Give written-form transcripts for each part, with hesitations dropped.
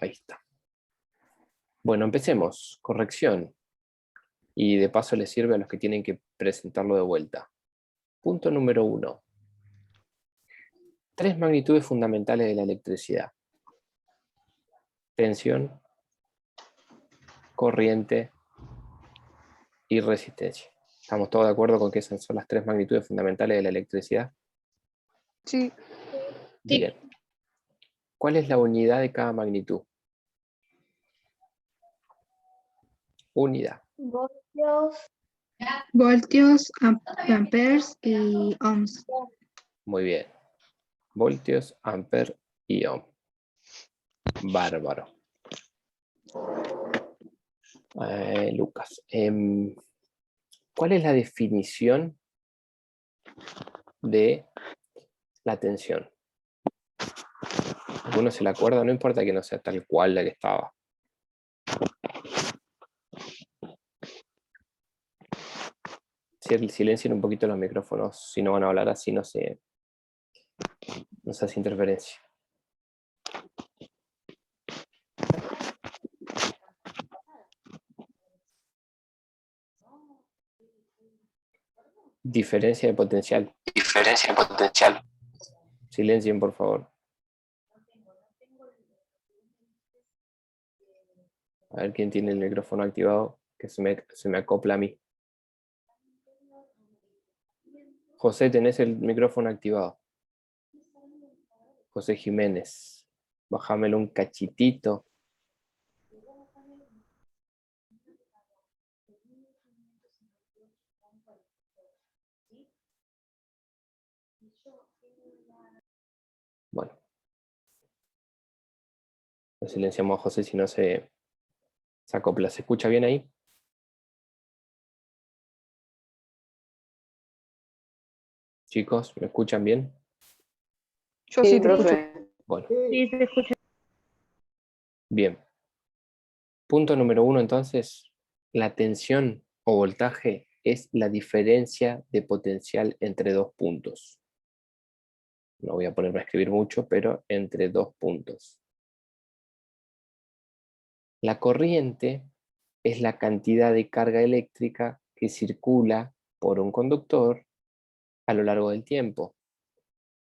Ahí está. Bueno, empecemos. Corrección. Y de paso les sirve a los que tienen que presentarlo de vuelta. Punto número 1. 3 magnitudes fundamentales de la electricidad. Tensión, corriente y resistencia. ¿Estamos todos de acuerdo con que esas son las 3 magnitudes fundamentales de la electricidad? Sí. Bien. ¿Cuál es la unidad de cada magnitud? Unidad. Voltios, amperes y ohms. Muy bien. Voltios, amper y ohm. Bárbaro. Lucas. ¿Cuál es la definición de la tensión? ¿Alguno se la acuerda? No importa que no sea tal cual la que estaba. Silencien un poquito los micrófonos, si no van a hablar así no se hace interferencia. Diferencia de potencial. Diferencia de potencial. Silencien, por favor. A ver quién tiene el micrófono activado, que se me acopla a mí. José, tenés el micrófono activado. José Jiménez. Bájamelo un cachitito. Bueno. Lo silenciamos a José si no se acopla. ¿Se escucha bien ahí? Chicos, ¿me escuchan bien? Yo sí, te escucho. Bueno. Sí, se escucha. Bien. Punto número 1, entonces. La tensión o voltaje es la diferencia de potencial entre dos puntos. No voy a ponerme a escribir mucho, pero entre dos puntos. La corriente es la cantidad de carga eléctrica que circula por un conductor a lo largo del tiempo.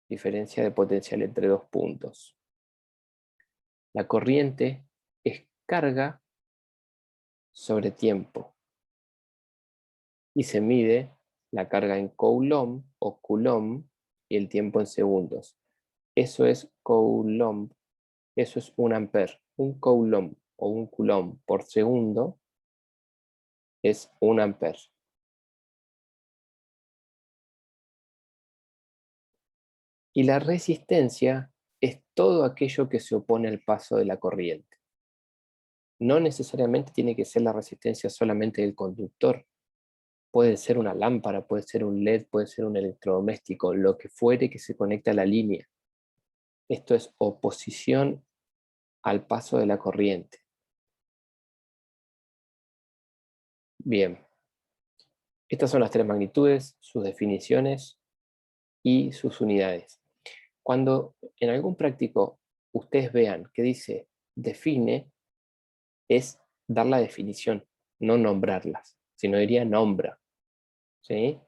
Diferencia de potencial entre dos puntos. La corriente es carga sobre tiempo. Y se mide la carga en Coulomb o Coulomb y el tiempo en segundos. Eso es Coulomb. Eso es un ampere. Un Coulomb o un Coulomb por segundo es un ampere. Y la resistencia es todo aquello que se opone al paso de la corriente. No necesariamente tiene que ser la resistencia solamente del conductor. Puede ser una lámpara, puede ser un LED, puede ser un electrodoméstico, lo que fuere que se conecte a la línea. Esto es oposición al paso de la corriente. Bien. Estas son las 3 magnitudes, sus definiciones y sus unidades. Cuando en algún práctico ustedes vean que dice define, es dar la definición, no nombrarlas, sino diría nombra. ¿Sí?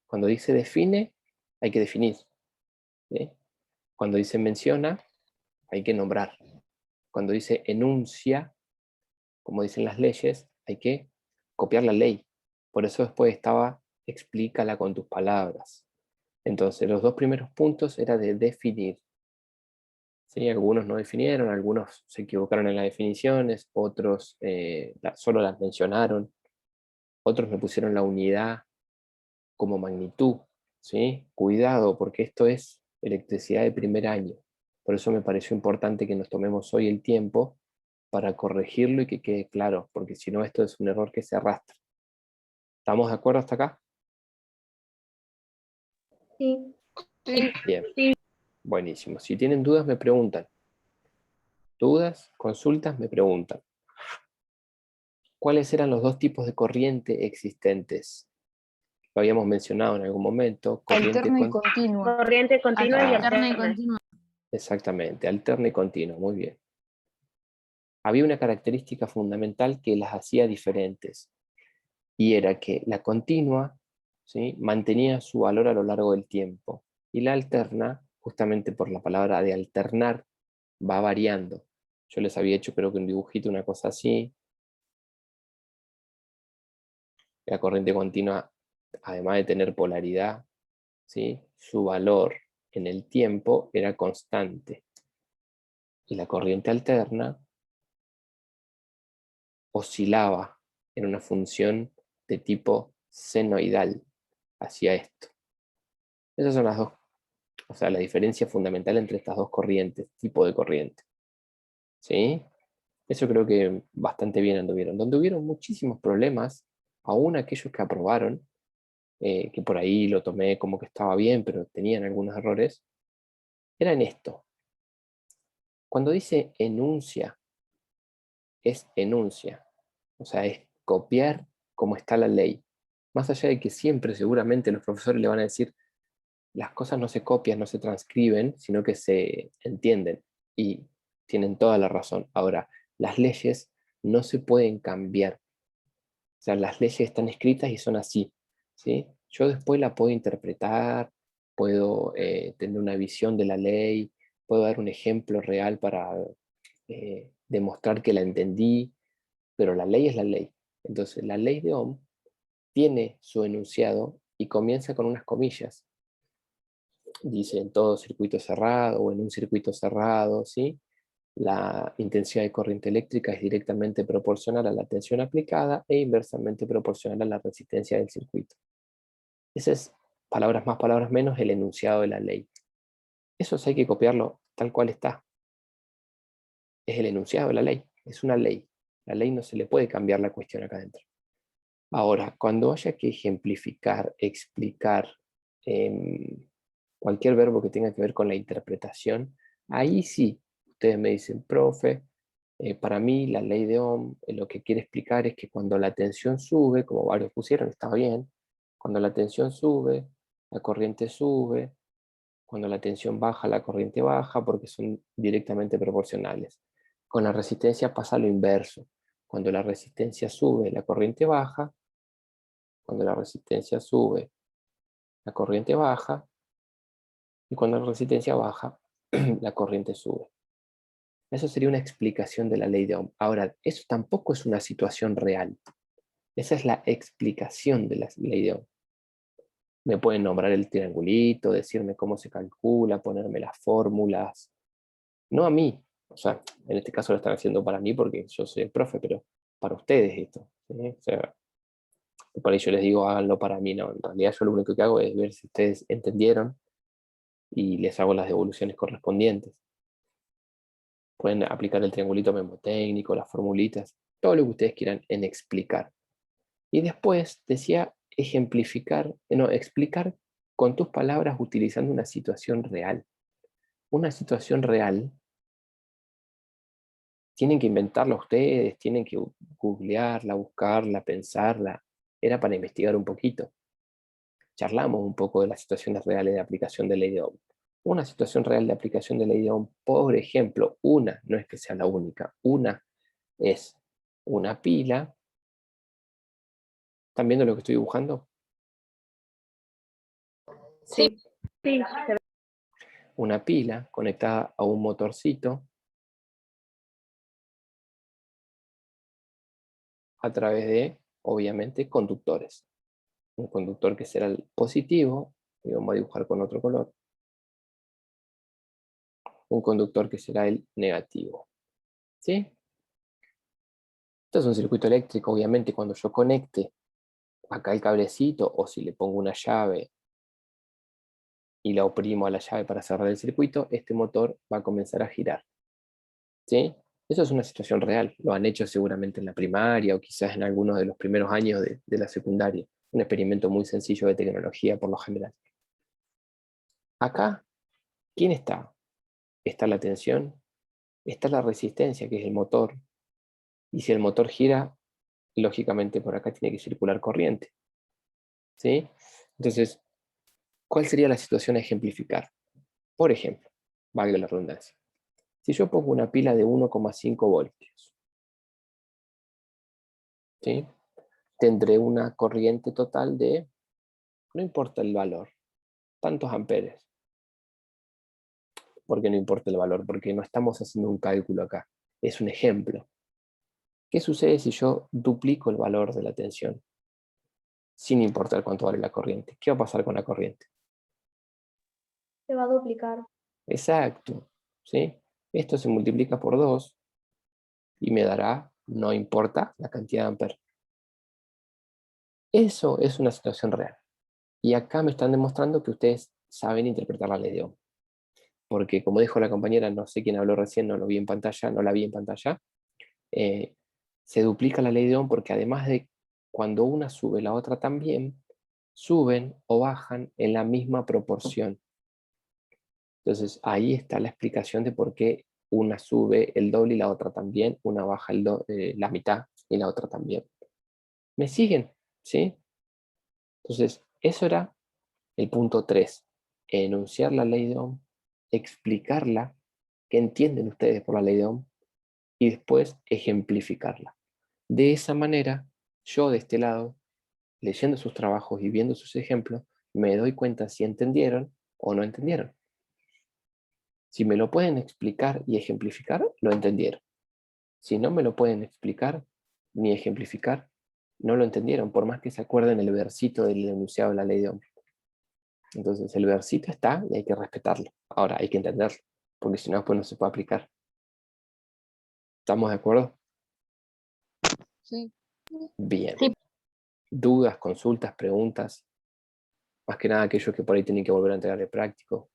Cuando dice define, hay que definir. ¿Sí? Cuando dice menciona, hay que nombrar. Cuando dice enuncia, como dicen las leyes, hay que copiar la ley. Por eso después estaba explícala con tus palabras. Entonces, los 2 primeros puntos era de definir. ¿Sí? Algunos no definieron, algunos se equivocaron en las definiciones, otros solo las mencionaron, otros me pusieron la unidad como magnitud. ¿Sí? Cuidado, porque esto es electricidad de primer año. Por eso me pareció importante que nos tomemos hoy el tiempo para corregirlo y que quede claro, porque si no esto es un error que se arrastra. ¿Estamos de acuerdo hasta acá? Sí. Bien. Buenísimo. Si tienen dudas, me preguntan. Dudas, consultas, me preguntan. ¿Cuáles eran los 2 tipos de corriente existentes? Lo habíamos mencionado en algún momento. Alterna y continua. Corriente continua y Alterna alterna. Exactamente, alterna y continua, muy bien. había una característica fundamental que las hacía diferentes, y era que la continua, ¿sí?, mantenía su valor a lo largo del tiempo, y la alterna, justamente por la palabra de alternar, va variando. Yo les había hecho, creo que un dibujito, una cosa así. La corriente continua, además de tener polaridad, ¿sí?, su valor en el tiempo era constante. Y la corriente alterna oscilaba en una función de tipo senoidal hacia esto. Esas son las dos, o sea, la diferencia fundamental entre estas dos corrientes, tipo de corriente. ¿Sí? Eso creo que bastante bien anduvieron. Donde hubieron muchísimos problemas, aún aquellos que aprobaron, que por ahí lo tomé como que estaba bien, pero tenían algunos errores, era en esto. Cuando dice enuncia, es enuncia. O sea, es copiar como está la ley. Más allá de que siempre seguramente los profesores le van a decir, las cosas no se copian, no se transcriben, sino que se entienden. Y tienen toda la razón. Ahora, las leyes no se pueden cambiar. O sea, las leyes están escritas y son así, ¿sí? Yo después la puedo interpretar, puedo tener una visión de la ley, puedo dar un ejemplo real para demostrar que la entendí, pero la ley es la ley. Entonces, la ley de Ohm tiene su enunciado y comienza con unas comillas. Dice en todo circuito cerrado o en un circuito cerrado, ¿sí? La intensidad de corriente eléctrica es directamente proporcional a la tensión aplicada e inversamente proporcional a la resistencia del circuito. Ese es, palabras más, palabras menos, el enunciado de la ley. Eso sí hay que copiarlo tal cual está. Es el enunciado de la ley, es una ley. La ley no se le puede cambiar la cuestión acá adentro. Ahora, cuando haya que ejemplificar, explicar cualquier verbo que tenga que ver con la interpretación, ahí sí, ustedes me dicen, profe, para mí la ley de Ohm lo que quiere explicar es que cuando la tensión sube, como varios pusieron, está bien, cuando la tensión sube, la corriente sube, cuando la tensión baja, la corriente baja, porque son directamente proporcionales. Con la resistencia pasa lo inverso. Cuando la resistencia sube, la corriente baja. Cuando la resistencia sube, la corriente baja. Y cuando la resistencia baja, la corriente sube. Eso sería una explicación de la ley de Ohm. Ahora, eso tampoco es una situación real. Esa es la explicación de la ley de Ohm. Me pueden nombrar el triangulito, decirme cómo se calcula, ponerme las fórmulas. No a mí. O sea, en este caso lo están haciendo para mí porque yo soy el profe, pero para ustedes esto. ¿Sí? O sea, por ahí yo les digo, háganlo para mí. No, en realidad yo lo único que hago es ver si ustedes entendieron y les hago las devoluciones correspondientes. Pueden aplicar el triangulito memotécnico, las formulitas, todo lo que ustedes quieran en explicar. Y después decía ejemplificar, no, explicar con tus palabras utilizando una situación real. Una situación real tienen que inventarla ustedes, tienen que googlearla, buscarla, pensarla. Era para investigar un poquito. Charlamos un poco de las situaciones reales de aplicación de ley de Ohm. Una situación real de aplicación de ley de Ohm, por ejemplo, una, no es que sea la única, una es una pila. ¿Están viendo lo que estoy dibujando? Sí. Sí. Una pila conectada a un motorcito a través de, obviamente, conductores. Un conductor que será el positivo, y vamos a dibujar con otro color. Un conductor que será el negativo. ¿Sí? Esto es un circuito eléctrico, obviamente, cuando yo conecte acá el cablecito, o si le pongo una llave y la oprimo a la llave para cerrar el circuito, este motor va a comenzar a girar. ¿Sí? Eso es una situación real. Lo han hecho seguramente en la primaria o quizás en algunos de los primeros años de la secundaria. Un experimento muy sencillo de tecnología por lo general. Acá, ¿quién está? Está la tensión, está la resistencia, que es el motor. Y si el motor gira, lógicamente por acá tiene que circular corriente. ¿Sí? Entonces, ¿cuál sería la situación a ejemplificar? Por ejemplo, valga la redundancia. Si yo pongo una pila de 1,5 voltios ¿sí? Tendré una corriente total de, no importa el valor, tantos amperes. ¿Por qué no importa el valor? Porque no estamos haciendo un cálculo acá. Es un ejemplo. ¿Qué sucede si yo duplico el valor de la tensión? Sin importar cuánto vale la corriente. ¿Qué va a pasar con la corriente? Se va a duplicar. Exacto, ¿sí? Esto se multiplica por 2 y me dará, no importa la cantidad de amperes. Eso es una situación real. Y acá me están demostrando que ustedes saben interpretar la ley de Ohm. Porque como dijo la compañera, no sé quién habló recién, no lo vi en pantalla, no la vi en pantalla, se duplica la ley de Ohm porque además de cuando una sube, la otra también, suben o bajan en la misma proporción. Entonces ahí está la explicación de por qué una sube el doble y la otra también, una baja la mitad y la otra también. ¿Me siguen? ¿Sí? Entonces, eso era el punto 3. Enunciar la ley de Ohm, explicarla, qué entienden ustedes por la ley de Ohm, y después ejemplificarla. De esa manera, yo de este lado, leyendo sus trabajos y viendo sus ejemplos, me doy cuenta si entendieron o no entendieron. Si me lo pueden explicar y ejemplificar, lo entendieron. Si no me lo pueden explicar ni ejemplificar, no lo entendieron, por más que se acuerden el versito del enunciado de la ley de Ohm. Entonces el versito está y hay que respetarlo. Ahora hay que entenderlo, porque si no, después no se puede aplicar. ¿Estamos de acuerdo? Sí. Bien. Sí. Dudas, consultas, preguntas. Más que nada aquellos que por ahí tienen que volver a entregar el práctico.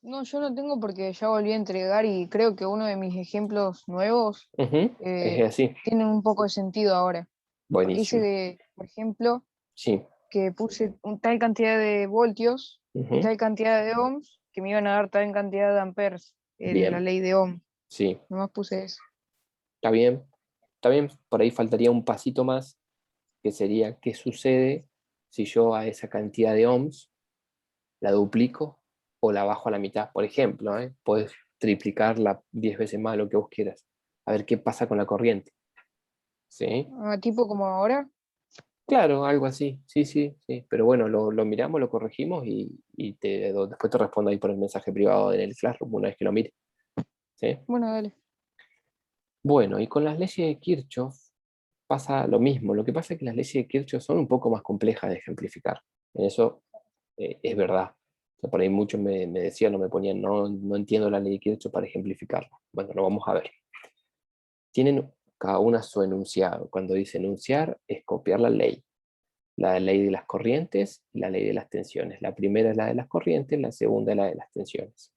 No, yo no tengo porque ya volví a entregar y creo que uno de mis ejemplos nuevos Es así. tienen un poco de sentido ahora. Porque hice, Buenísimo. por ejemplo, Sí. que puse tal cantidad de voltios y Ujú. tal cantidad de ohms que me iban a dar tal cantidad de amperes en la Bien. ley de Ohm. Sí. Nomás puse eso. Está bien. Está bien. Por ahí faltaría un pasito más, que sería qué sucede si yo a esa cantidad de ohms la duplico o la bajo a la mitad. Por ejemplo, puedes triplicarla 10 veces más, lo que vos quieras. A ver qué pasa con la corriente. ¿Sí? Tipo como ahora. Claro, algo así. Sí, sí, sí. Pero bueno, lo miramos, lo corregimos y después te respondo ahí por el mensaje privado en el Classroom una vez que lo mire. ¿Sí? Bueno, dale. Bueno, y con las leyes de Kirchhoff pasa lo mismo. Lo que pasa es que las leyes de Kirchhoff son un poco más complejas de ejemplificar. En eso es verdad. O sea, por ahí muchos me decían o me ponían, no entiendo la ley de Kirchhoff para ejemplificarla. Bueno, lo vamos a ver. Tienen cada una su enunciado. Cuando dice enunciar, es copiar la ley de las corrientes y la ley de las tensiones. La primera es la de las corrientes, la segunda es la de las tensiones.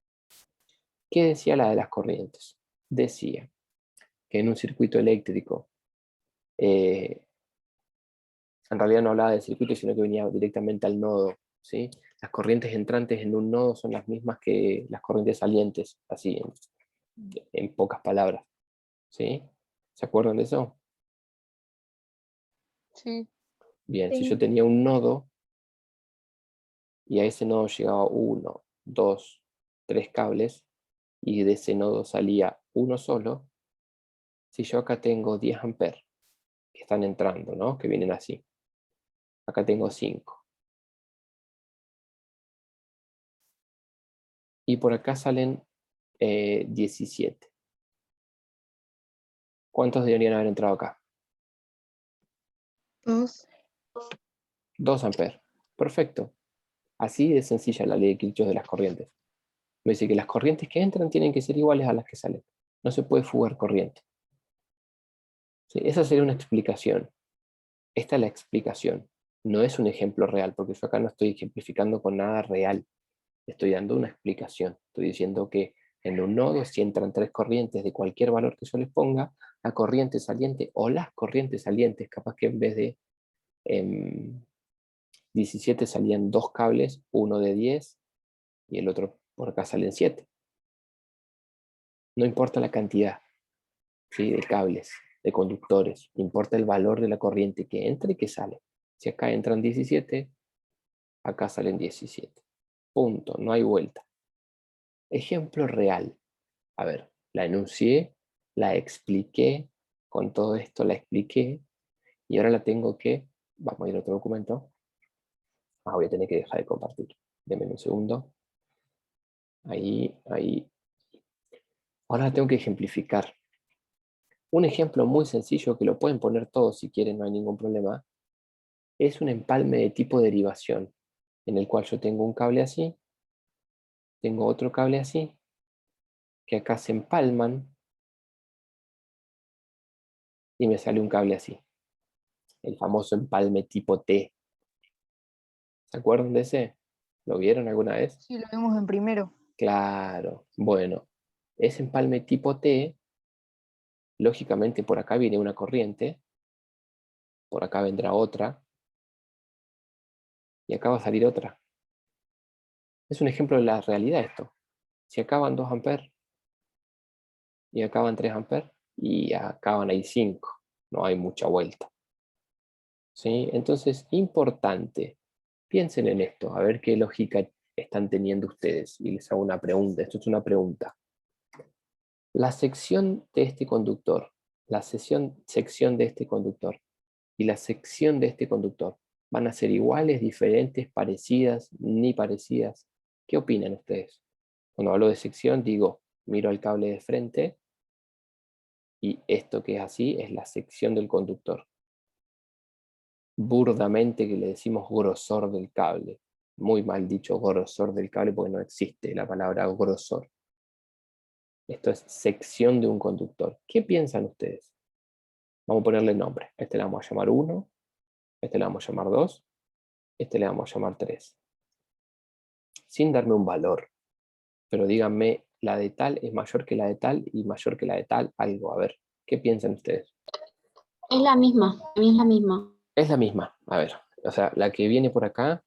¿Qué decía la de las corrientes? Decía que en un circuito eléctrico, en realidad no hablaba de circuito, sino que venía directamente al nodo, ¿sí? Las corrientes entrantes en un nodo son las mismas que las corrientes salientes, así en pocas palabras, ¿sí? ¿Se acuerdan de eso? Sí. Bien, si Sí. yo tenía un nodo y a ese nodo llegaba 1, 2, 3 cables y de ese nodo salía uno solo, si yo acá tengo 10 amperes que están entrando, ¿no? Que vienen así. Acá tengo 5. Y por acá salen 17. ¿Cuántos deberían haber entrado acá? 2. 2 amperes. Perfecto. Así de sencilla la ley de Kirchhoff de las corrientes. Me dice que las corrientes que entran tienen que ser iguales a las que salen. No se puede fugar corriente. ¿Sí? Esa sería una explicación. Esta es la explicación. No es un ejemplo real, porque yo acá no estoy ejemplificando con nada real. Estoy dando una explicación. Estoy diciendo que en un nodo, si entran 3 corrientes de cualquier valor que yo les ponga, la corriente saliente o las corrientes salientes, capaz que en vez de 17 salían 2 cables, uno de 10 y el otro por acá salen 7. No importa la cantidad, ¿sí?, de cables, de conductores, importa el valor de la corriente que entra y que sale. Si acá entran 17, acá salen 17. Punto, no hay vuelta. Ejemplo real. A ver, la enuncié, la expliqué, con todo esto la expliqué, Y ahora la tengo que, vamos a ir a otro documento. Voy a tener que dejar de compartir. Denme un segundo. Ahí. Ahora la tengo que ejemplificar. Un ejemplo muy sencillo que lo pueden poner todos si quieren, no hay ningún problema. Es un empalme de tipo derivación, en el cual yo tengo un cable así, tengo otro cable así, que acá se empalman, y me sale un cable así. El famoso empalme tipo T. ¿Se acuerdan de ese? ¿Lo vieron alguna vez? Sí, lo vimos en primero. Claro. Bueno, ese empalme tipo T, lógicamente por acá viene una corriente, por acá vendrá otra, y acá va a salir otra. Es un ejemplo de la realidad esto. Si acá van 2 amperes, y acá van 3 amperes, y acá van ahí 5. No hay mucha vuelta. ¿Sí? Entonces, importante. Piensen en esto, a ver qué lógica están teniendo ustedes. Y les hago una pregunta. Esto es una pregunta. La sección de este conductor, la sección de este conductor y la sección de este conductor, ¿van a ser iguales, diferentes, parecidas, ni parecidas? ¿Qué opinan ustedes? Cuando hablo de sección, digo, miro al cable de frente y esto que es así es la sección del conductor. Burdamente que le decimos grosor del cable. Muy mal dicho grosor del cable porque no existe la palabra grosor. Esto es sección de un conductor. ¿Qué piensan ustedes? Vamos a ponerle nombre. A este le vamos a llamar 1, a este le vamos a llamar 2, a este le vamos a llamar 3. Sin darme un valor, pero díganme, la de tal es mayor que la de tal y mayor que la de tal, algo. A ver, ¿qué piensan ustedes? Es la misma, para mí es la misma. Es la misma. A ver, o sea, la que viene por acá,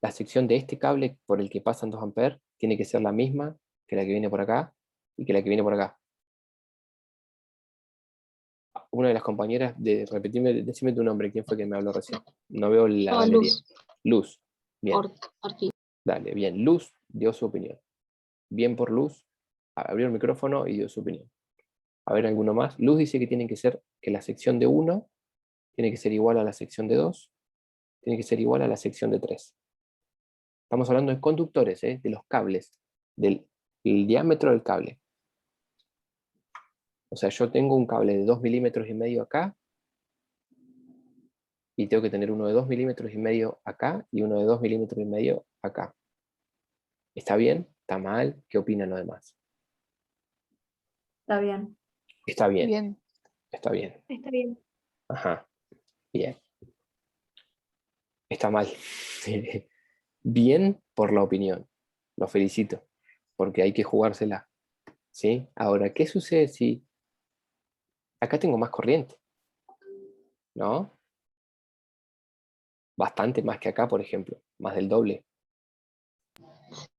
la sección de este cable por el que pasan 2 amperes, tiene que ser la misma que la que viene por acá y que la que viene por acá. Una de las compañeras, decime tu nombre, ¿quién fue que me habló recién? No veo la No, galería. Luz. Luz. Bien. Ortiz. Dale, bien. Luz dio su opinión. Bien por Luz. Abrió el micrófono y dio su opinión. A ver, alguno más. Luz dice que tiene que ser que la sección de 1 tiene que ser igual a la sección de 2, tiene que ser igual a la sección de 3. Estamos hablando de conductores, de los cables, del diámetro del cable. O sea, yo tengo un cable de 2,5 milímetros acá, y tengo que tener uno de 2,5 milímetros acá y uno de 2,5 milímetros acá. ¿Está bien? ¿Está mal? ¿Qué opinan los demás? Está bien. Está bien, Bien. está bien. Está bien. Ajá, bien. Está mal. Bien por la opinión. Lo felicito, porque hay que jugársela. ¿Sí? Ahora, ¿qué sucede si acá tengo más corriente? ¿No? Bastante más que acá, por ejemplo. Más del doble.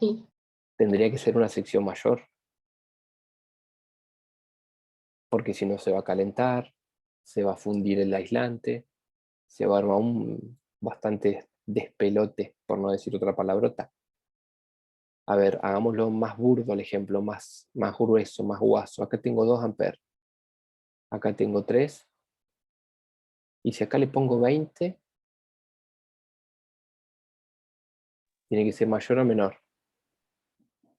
Sí. Tendría que ser una sección mayor, porque si no se va a calentar, se va a fundir el aislante, se va a armar un bastante despelote, por no decir otra palabrota. A ver, hagámoslo más burdo el ejemplo, más grueso, más guaso. Acá tengo 2 amperes, acá tengo 3, y si acá le pongo 20, tiene que ser mayor o menor.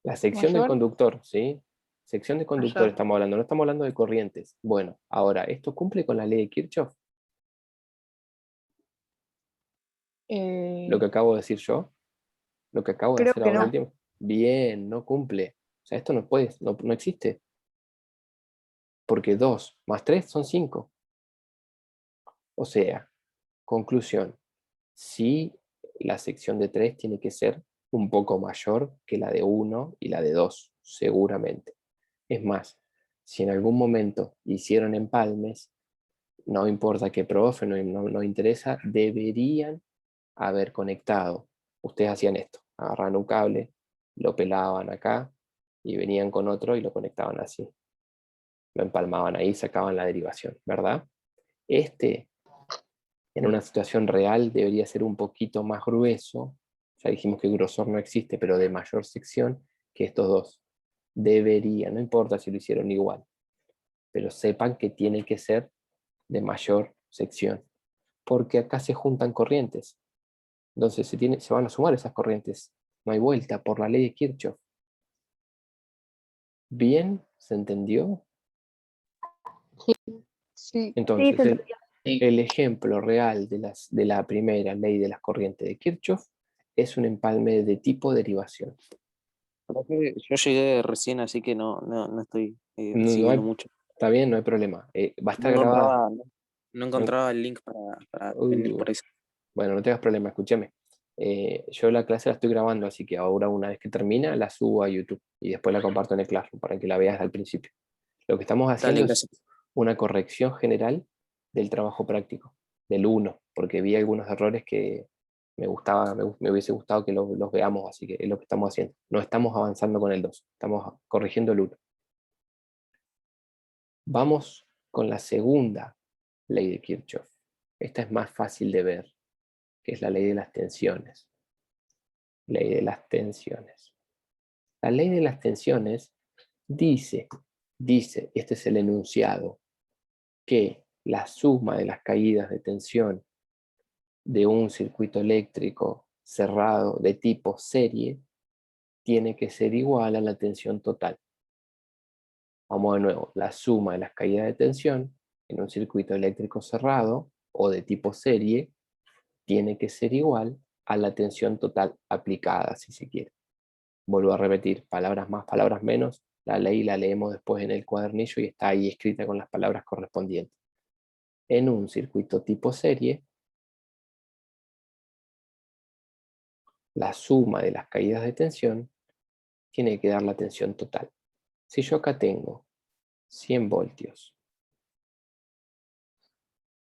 La sección del Mayor. conductor, ¿sí? Sección de conductor Mayor. estamos hablando, no estamos hablando de corrientes. Bueno, ahora, ¿esto cumple con la ley de Kirchhoff? Lo que acabo de decir yo, lo que acabo de Creo hacer que ahora no. último. Bien, no cumple. O sea, esto no puede, no existe. Porque 2 más 3 son 5. O sea, conclusión, sí, la sección de 3 tiene que ser un poco mayor que la de 1 y la de 2, seguramente. Es más, si en algún momento hicieron empalmes, no importa qué profe, no interesa, deberían haber conectado. Ustedes hacían esto, agarraban un cable, lo pelaban acá y venían con otro y lo conectaban así. Lo empalmaban ahí, sacaban la derivación, ¿verdad? Este, en una situación real, debería ser un poquito más grueso. Ya dijimos que grosor no existe, pero de mayor sección que estos dos. Debería, no importa si lo hicieron igual, pero sepan que tiene que ser de mayor sección. Porque acá se juntan corrientes. Entonces se van a sumar esas corrientes. No hay vuelta por la ley de Kirchhoff. ¿Bien? ¿Se entendió? Sí, Sí, Entonces, se entendió. el ejemplo real de la primera ley de las corrientes de Kirchhoff es un empalme de tipo derivación. Creo que yo llegué recién, así que no estoy No siguiendo hay, mucho. está bien, no hay problema. Va a No estar grabada. encontraba, no No- encontraba el link para venir uh, por eso. bueno, no tengas problema, escúchame. Yo la clase la estoy grabando, así que ahora una vez que termina la subo a YouTube y después la comparto en el Classroom para que la veas al principio. Lo que estamos Dale, haciendo es gracias. una corrección general del trabajo práctico, del 1, porque vi algunos errores que me hubiese gustado que los veamos, así que es lo que estamos haciendo. No estamos avanzando con el 2, estamos corrigiendo el 1. Vamos con la segunda ley de Kirchhoff. Esta es más fácil de ver, que es la ley de las tensiones. Ley de las tensiones. La ley de las tensiones dice, este es el enunciado, que la suma de las caídas de tensión de un circuito eléctrico cerrado de tipo serie tiene que ser igual a la tensión total. Vamos de nuevo, la suma de las caídas de tensión en un circuito eléctrico cerrado o de tipo serie tiene que ser igual a la tensión total aplicada, si se quiere. Vuelvo a repetir, palabras más, palabras menos, la ley la leemos después en el cuadernillo y está ahí escrita con las palabras correspondientes. En un circuito tipo serie, la suma de las caídas de tensión tiene que dar la tensión total. Si yo acá tengo 100 voltios,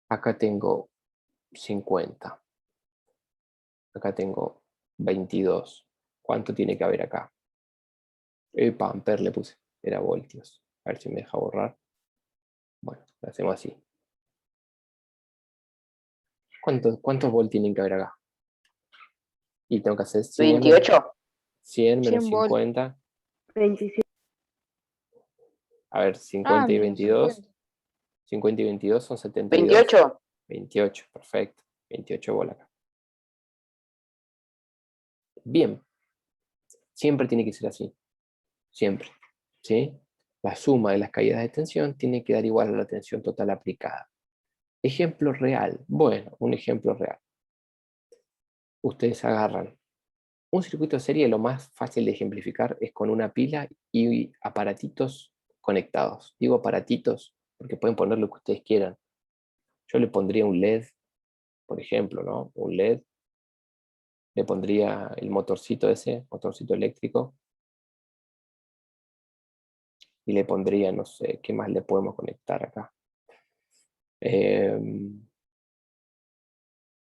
acá tengo 50, acá tengo 22, ¿cuánto tiene que haber acá? Amper le puse, era voltios. A ver si me deja borrar. Bueno, lo hacemos así. ¿Cuántos volts tienen que haber acá? Y tengo que hacer 100, 28. 100 menos 100 volts. 50. 27. A ver, 50 y Menos 22. 50. 50 y 22 son 72. 28. 28, perfecto. 28 bolas acá. Bien. Siempre tiene que ser así. Siempre. ¿Sí? La suma de las caídas de tensión tiene que dar igual a la tensión total aplicada. Ejemplo real. Bueno, un ejemplo real. Ustedes agarran un circuito de serie, lo más fácil de ejemplificar es con una pila y aparatitos conectados. Digo aparatitos porque pueden poner lo que ustedes quieran. Yo le pondría un LED, por ejemplo, ¿no? Un LED. Le pondría el motorcito ese, motorcito eléctrico. Y le pondría, no sé, ¿qué más le podemos conectar acá?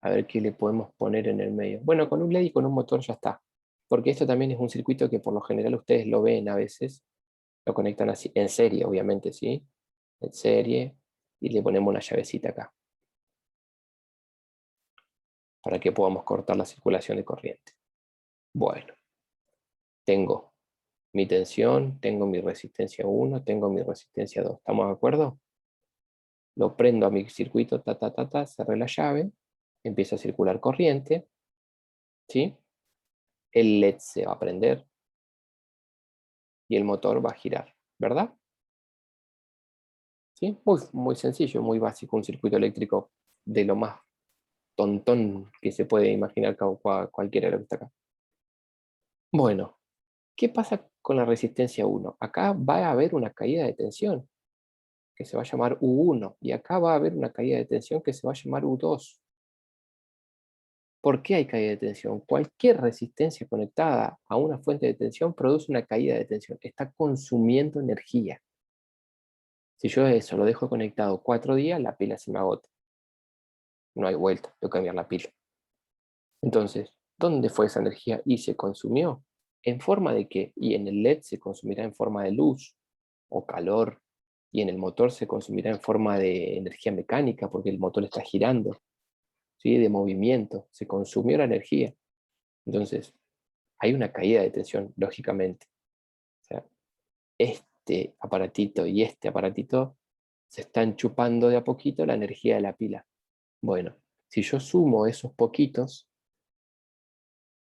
A ver qué le podemos poner en el medio. Bueno, con un LED y con un motor ya está. Porque esto también es un circuito que por lo general ustedes lo ven a veces. Lo conectan así, en serie, obviamente, ¿sí? En serie. Y le ponemos una llavecita acá. Para que podamos cortar la circulación de corriente. Bueno. Tengo mi tensión, tengo mi resistencia 1, tengo mi resistencia 2. ¿Estamos de acuerdo? Lo prendo a mi circuito, cerré la llave, empieza a circular corriente, ¿sí? El LED se va a prender y el motor va a girar, ¿verdad? ¿Sí? Muy sencillo, muy básico, un circuito eléctrico de lo más tontón que se puede imaginar cualquiera de lo que está acá. Bueno, ¿qué pasa con la resistencia 1? Acá va a haber una caída de tensión que se va a llamar U1 y acá va a haber una caída de tensión que se va a llamar U2. ¿Por qué hay caída de tensión? Cualquier resistencia conectada a una fuente de tensión produce una caída de tensión. Está consumiendo energía. Si yo eso lo dejo conectado 4 días, la pila se me agota. No hay vuelta, tengo que cambiar la pila. Entonces, ¿dónde fue esa energía? Y se consumió. ¿En forma de qué? Y en el LED se consumirá en forma de luz o calor. Y en el motor se consumirá en forma de energía mecánica porque el motor está girando. ¿Sí? De movimiento. Se consumió la energía. Entonces, hay una caída de tensión, lógicamente. O sea, este aparatito y este aparatito se están chupando de a poquito la energía de la pila. Bueno, Si yo sumo esos poquitos,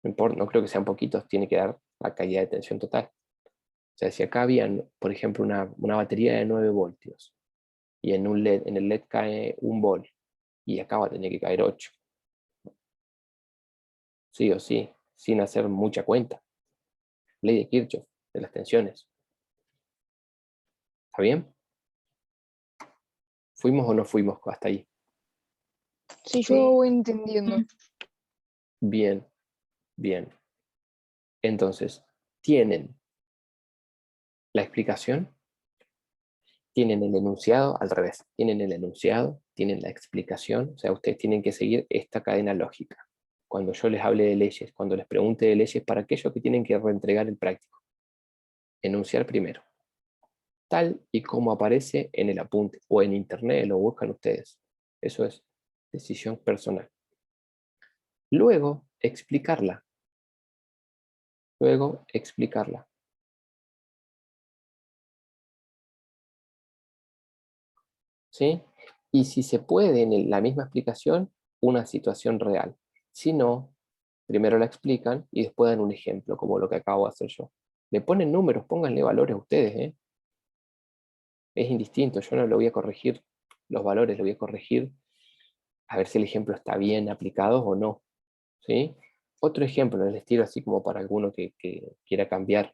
no creo que sean poquitos, tiene que dar la calidad de tensión total. O sea, si acá había, por ejemplo, una batería de 9 voltios, y en el LED cae 1 volt, y acá va a tener que caer 8. Sí o sí, sin hacer mucha cuenta. Ley de Kirchhoff, de las tensiones. ¿Está bien? ¿Fuimos o no fuimos hasta ahí? Sí, yo voy entendiendo. Bien, bien. Entonces, tienen la explicación, tienen el enunciado, al revés, tienen el enunciado, tienen la explicación, o sea, ustedes tienen que seguir esta cadena lógica. Cuando yo les hable de leyes, cuando les pregunte de leyes, para aquellos que tienen que reentregar el práctico, enunciar primero, tal y como aparece en el apunte, o en internet, lo buscan ustedes. Eso es decisión personal. Luego, explicarla. Luego, explicarla. ¿Sí? Y si se puede en la misma explicación, una situación real. Si no, primero la explican y después dan un ejemplo, como lo que acabo de hacer yo. Le ponen números, pónganle valores a ustedes, ¿eh? Es indistinto, yo no lo voy a corregir los valores, lo voy a corregir a ver si el ejemplo está bien aplicado o no. ¿Sí? Otro ejemplo, les tiro así como para alguno que quiera cambiar.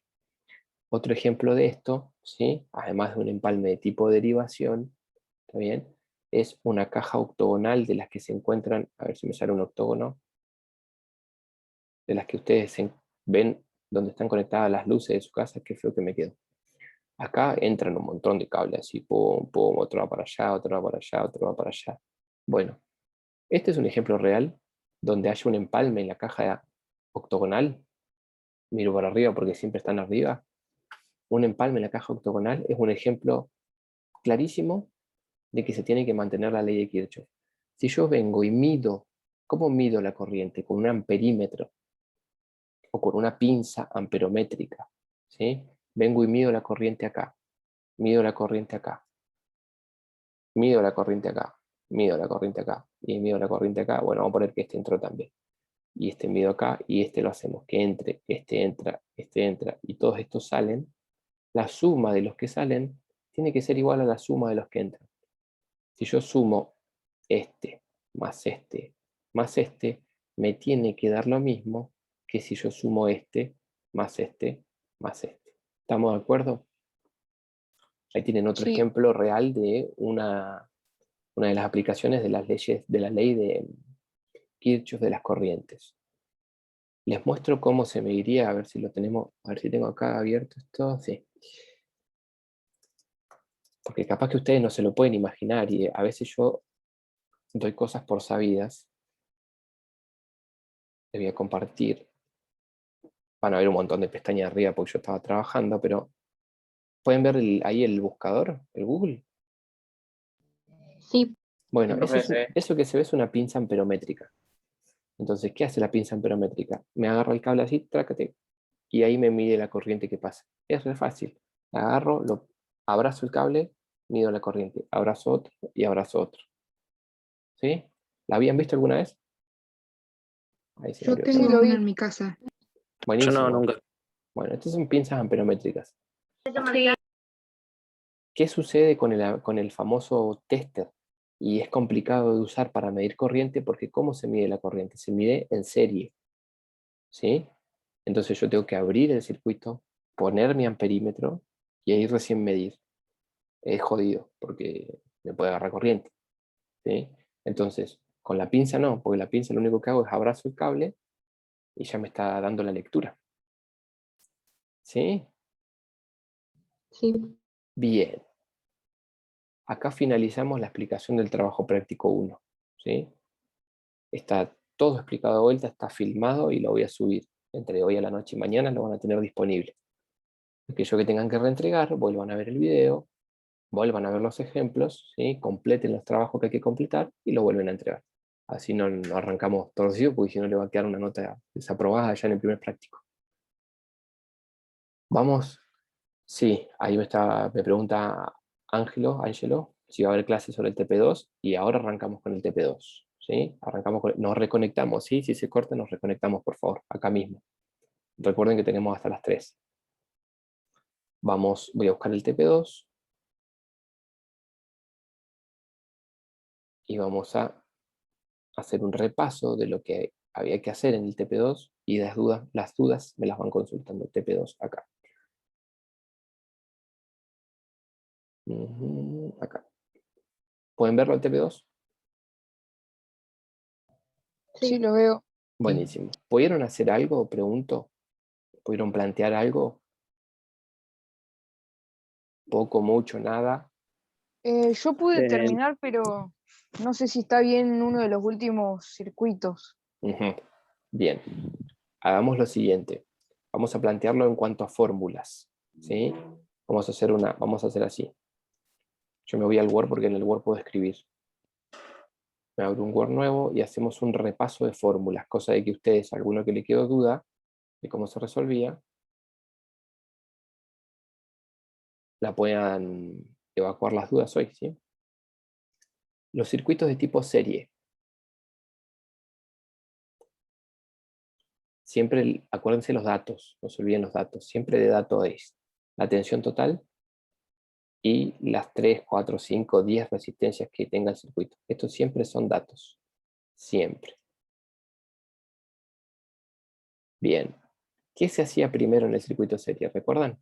Otro ejemplo de esto, ¿sí? Además de un empalme de tipo derivación, ¿está bien? Es una caja octogonal de las que se encuentran, a ver si me sale un octógono, de las que ustedes ven donde están conectadas las luces de su casa, que fue lo que me quedó. Acá entran un montón de cables, así, pum, pum, otro va para allá, otro va para allá, otro va para allá. Bueno, este es un ejemplo real donde haya un empalme en la caja octogonal. Miro para arriba porque siempre están arriba. Un empalme en la caja octogonal es un ejemplo clarísimo de que se tiene que mantener la ley de Kirchhoff. Si yo vengo y mido, ¿cómo mido la corriente? Con un amperímetro o con una pinza amperométrica. ¿Sí? Vengo y mido la corriente acá, mido la corriente acá, mido la corriente acá, mido la corriente acá, y mido la corriente acá. Bueno, vamos a poner que este entró también. Y este mido acá, y este lo hacemos que entre, este entra, y todos estos salen. La suma de los que salen tiene que ser igual a la suma de los que entran. Si yo sumo este, más este, me tiene que dar lo mismo que si yo sumo este, más este, más este. ¿Estamos de acuerdo? Ahí tienen otro Sí, ejemplo real de una de las aplicaciones de las leyes, de la ley de Kirchhoff de las corrientes. Les muestro cómo se mediría, a ver si lo tenemos, a ver si tengo acá abierto esto, sí. Porque capaz que ustedes no se lo pueden imaginar y a veces yo doy cosas por sabidas. Les voy a compartir. Van a ver un montón de pestañas arriba porque yo estaba trabajando, pero ¿pueden ver ahí el buscador, el Google? Sí, Bueno, Sí, profe, eso que se ve es una pinza amperométrica. Entonces, ¿qué hace la pinza amperométrica? Me agarro el cable así, trácate, y ahí me mide la corriente que pasa. Es re fácil. Agarro, abrazo el cable, mido la corriente. Abrazo otro y abrazo otro. ¿Sí? ¿La habían visto alguna vez? Ahí se Yo murió sí tengo todo. lo una vi. en mi casa. Yo no, Buenísimo. nunca. Bueno, estas son pinzas amperométricas. Sí. ¿Qué sucede con el famoso tester? Y es complicado de usar para medir corriente porque ¿cómo se mide la corriente? Se mide en serie. ¿Sí? Entonces yo tengo que abrir el circuito, poner mi amperímetro y ahí recién medir. Es jodido porque me puede agarrar corriente. ¿Sí? Entonces, con la pinza no, porque la pinza lo único que hago es abrazo el cable y ya me está dando la lectura. ¿Sí? sí. Bien. Acá finalizamos la explicación del trabajo práctico 1. ¿Sí? Está todo explicado de vuelta, está filmado y lo voy a subir. Entre hoy a la noche y mañana lo van a tener disponible. Aquellos que tengan que reentregar, vuelvan a ver el video, vuelvan a ver los ejemplos, ¿sí? Completen los trabajos que hay que completar y lo vuelven a entregar. Así no arrancamos torcido, porque si no le va a quedar una nota desaprobada ya en el primer práctico. Vamos. Sí, ahí me pregunta Ángelo, si va a haber clases sobre el TP2 y ahora arrancamos con el TP2. ¿sí? Nos reconectamos, ¿sí? Si se corta, nos reconectamos, por favor, acá mismo. Recuerden que tenemos hasta las 3. Voy a buscar el TP2. Y vamos a hacer un repaso de lo que había que hacer en el TP2 y las dudas me las van consultando el TP2 acá. Acá. ¿Pueden verlo el TP2? Sí, lo veo. Buenísimo. ¿Pudieron hacer algo? Pregunto. ¿Pudieron plantear algo? Poco, mucho, nada. Yo pude Eh, terminar, pero no sé si está bien en uno de los últimos circuitos. Ujú. Bien. Hagamos lo siguiente. Vamos a plantearlo en cuanto a fórmulas. ¿Sí? Vamos a hacer así. Yo me voy al Word porque en el Word puedo escribir. Me abro un Word nuevo y hacemos un repaso de fórmulas, cosa de que ustedes, alguno que le quedó duda de cómo se resolvía, la puedan evacuar las dudas hoy, ¿sí? Los circuitos de tipo serie. Siempre, acuérdense los datos, no se olviden los datos. Siempre de dato es la tensión total y las 3, 4, 5, 10 resistencias que tenga el circuito. Estos siempre son datos. Siempre. Bien. ¿Qué se hacía primero en el circuito serie? ¿Recuerdan?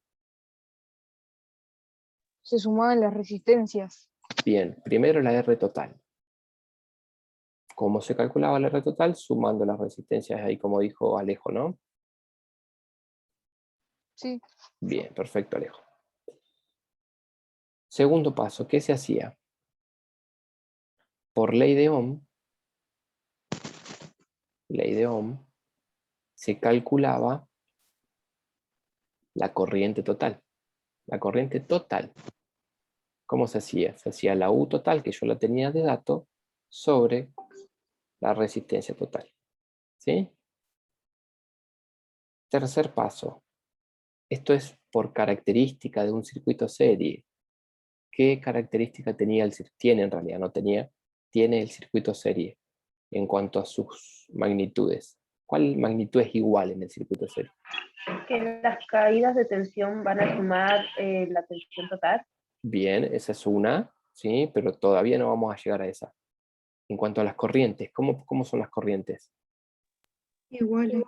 Se sumaban las resistencias. Bien. Primero la R total. ¿Cómo se calculaba la R total? Sumando las resistencias ahí, como dijo Alejo, ¿no? Sí. Bien, perfecto, Alejo. Segundo paso, ¿qué se hacía? Por ley de Ohm, se calculaba la corriente total. La corriente total. ¿Cómo se hacía? Se hacía la U total, que yo la tenía de dato, sobre la resistencia total. ¿Sí? Tercer paso. Esto es por característica de un circuito serie. ¿Qué característica tiene en realidad? No tenía. Tiene el circuito serie en cuanto a sus magnitudes. ¿Cuál magnitud es igual en el circuito serie? Que las caídas de tensión van a sumar la tensión total. Bien, esa es una, ¿sí? Pero todavía no vamos a llegar a esa. En cuanto a las corrientes, ¿cómo son las corrientes? Iguales.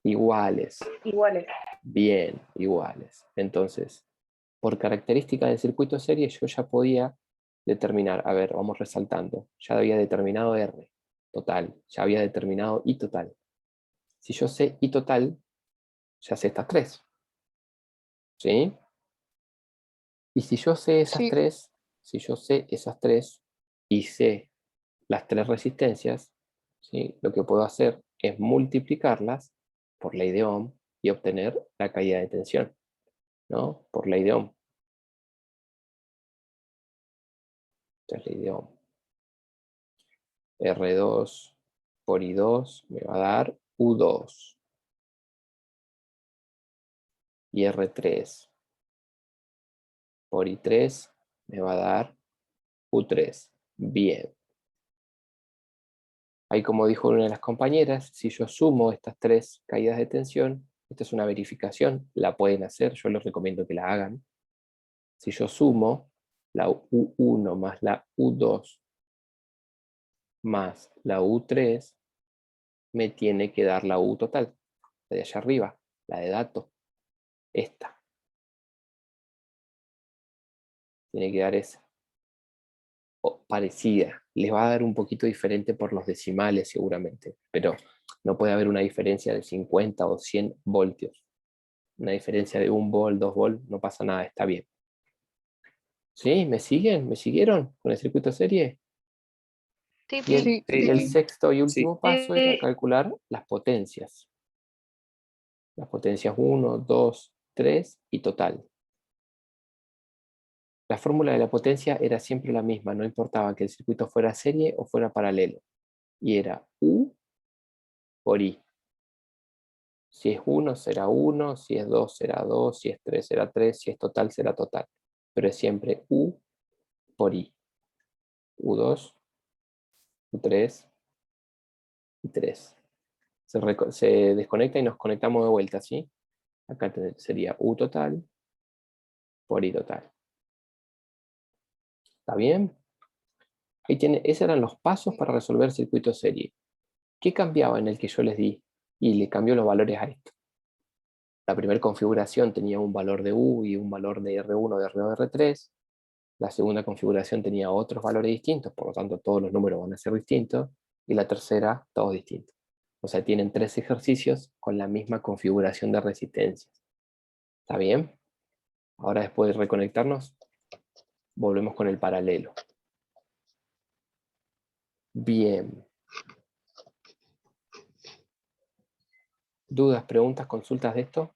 Iguales. Iguales. Bien, iguales. Entonces, por característica del circuito serie, yo ya podía determinar, a ver, vamos resaltando, ya había determinado R total, ya había determinado I total. Si yo sé I total, ya sé estas tres. ¿Sí? Y si yo sé esas Sí. tres, y sé las tres resistencias, ¿sí? Lo que puedo hacer es multiplicarlas por ley de Ohm y obtener la caída de tensión, ¿no? Por ley de Ohm. Esta es ley de Ohm. R2 por I2 me va a dar U2. Y R3 por I3 me va a dar U3. Bien. Ahí, como dijo una de las compañeras, si yo sumo estas tres caídas de tensión, esta es una verificación, la pueden hacer, yo les recomiendo que la hagan. Si yo sumo la U1 más la U2 más la U3, me tiene que dar la U total, la de allá arriba, la de dato, esta. Tiene que dar esa. O parecida. Les va a dar un poquito diferente por los decimales seguramente, pero no puede haber una diferencia de 50 o 100 voltios. Una diferencia de 1 volt, 2 volt, no pasa nada, está bien. ¿Sí? ¿Me siguen? ¿Me siguieron con el circuito serie? Sí, Y el sí, sexto y sí. último paso era calcular las potencias. Las potencias 1, 2, 3 y total. La fórmula de la potencia era siempre la misma, no importaba que el circuito fuera serie o fuera paralelo. Y era U por I. Si es 1, será 1, si es 2, será 2, si es 3, será 3, si es total, será total. Pero es siempre U por I. U2, U3, y 3. Se desconecta y nos conectamos de vuelta, ¿sí? Acá sería U total por I total. ¿Está bien? Ahí tiene, esos eran los pasos para resolver circuito serie. ¿Qué cambiaba en el que yo les di? Y le cambió los valores a esto. La primera configuración tenía un valor de U y un valor de R1, de R2, de R3. La segunda configuración tenía otros valores distintos, por lo tanto todos los números van a ser distintos. Y la tercera, todos distintos. O sea, tienen 3 ejercicios con la misma configuración de resistencias. ¿Está bien? Ahora después de reconectarnos, volvemos con el paralelo. Bien. ¿Dudas, preguntas, consultas de esto?